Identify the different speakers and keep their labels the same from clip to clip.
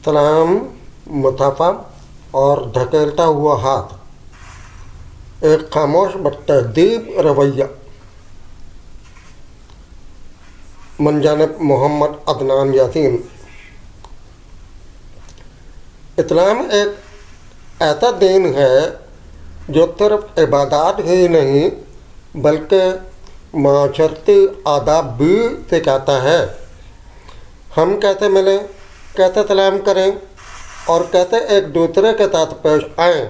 Speaker 1: सलाम, मुसाफा और धकेलता हुआ हाथ, एक खामोश बतहज़ीब रवैया। मनजानिब मोहम्मद अदनान यासीन। इस्लाम एक ऐसा दीन है जो सिर्फ इबादत ही नहीं बल्कि माशरती आदाब भी सिखाता है। हम कैसे मिलें, कैसे सलाम करें और कैसे एक दूसरे के साथ पेश आएं,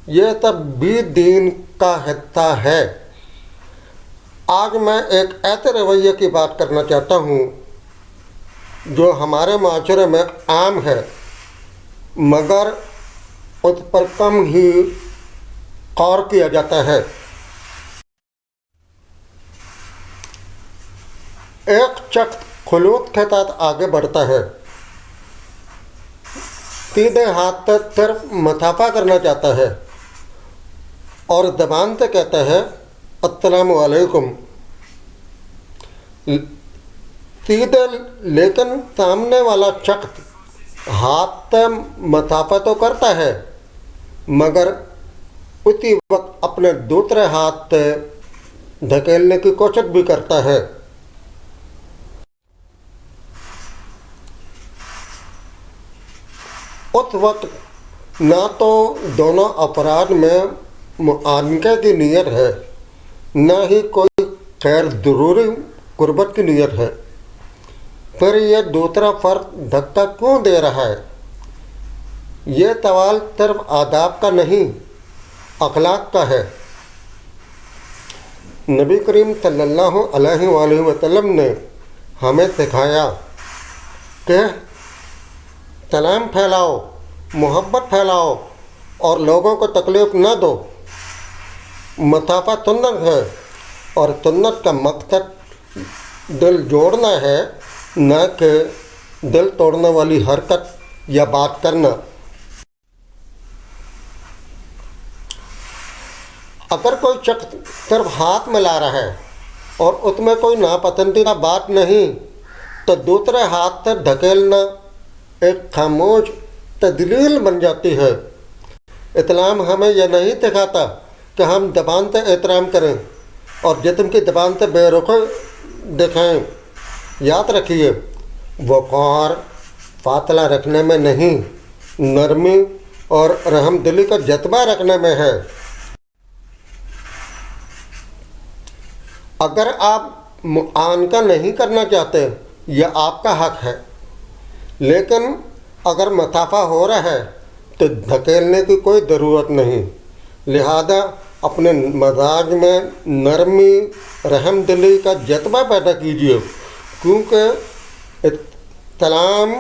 Speaker 1: ये सब भी दीन का हिस्सा है। आज मैं एक ऐसे रवैये की बात करना चाहता हूँ जो हमारे माशरे में आम है मगर उस पर कम ही गौर किया जाता है। एक शख्स खुलूस के साथ आगे बढ़ता है, सीधे हाथ से सिर्फ मुसाफा करना चाहता है और ज़बान से कहता है अस्सलामु अलैकुम। सीधे, लेकिन सामने वाला शख्स हाथ से मुसाफा तो करता है मगर उसी वक्त अपने दूसरे हाथ से धकेलने की कोशिश भी करता है। उस वक्त ना तो दोनों अफराद में मुआनके की नीयत है, ना ही कोई खैर ज़रूरी कुर्बत की नीयत है। फिर यह दूसरा फ़र्द धक्का क्यों दे रहा है? ये सवाल सिर्फ आदाब का नहीं, अखलाक का है। नबी करीम सल्लल्लाहु अलैहि वसल्लम ने हमें सिखाया कि सलाम फैलाओ, मोहब्बत फैलाओ और लोगों को तकलीफ़ न दो। मुसाफा सुन्नत है और सुन्नत का मकसद दिल जोड़ना है, न कि दिल तोड़ने वाली हरकत या बात करना। अगर कोई शख्स सिर्फ हाथ मिला रहा है और उसमें कोई नापसंदीदा बात नहीं तो दूसरे हाथ से धकेलना एक खामोश तदलील बन जाती है। इस्लाम हमें यह नहीं सिखाता कि हम ज़बान से एहतराम करें और जिस्म की ज़बान से बेरुखी दिखाएं। याद रखिए, वक़ार फासला रखने में नहीं, नरमी और रहमदिली का जज्बा रखने में है। अगर आप मुआनका नहीं करना चाहते, यह आपका हक है, लेकिन अगर मुसाफा हो रहा है तो धकेलने की कोई ज़रूरत नहीं। लिहाजा अपने मजाज में नरमी, रहमदिली का जज्बा पैदा कीजिए, क्योंकि सलाम,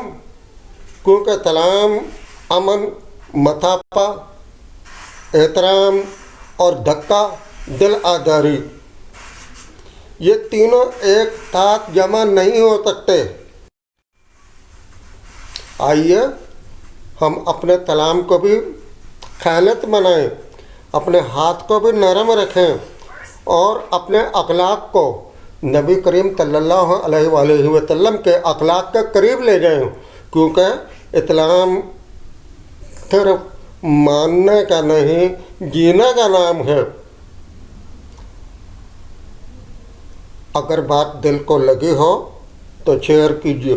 Speaker 1: अमन, मुसाफा, एहतराम और धक्का दिल आज़ारी, ये तीनों एक साथ जमा नहीं हो सकते। आइए हम अपने सलाम को भी खयानत बनाएं, अपने हाथ को भी नरम रखें और अपने अखलाक को नबी करीम सल्लल्लाहु अलैहि वसल्लम के अखलाक के करीब ले जाएं, क्योंकि इस्लाम सिर्फ मानने का नहीं, जीने का नाम है। अगर बात दिल को लगी हो तो शेयर कीजिए।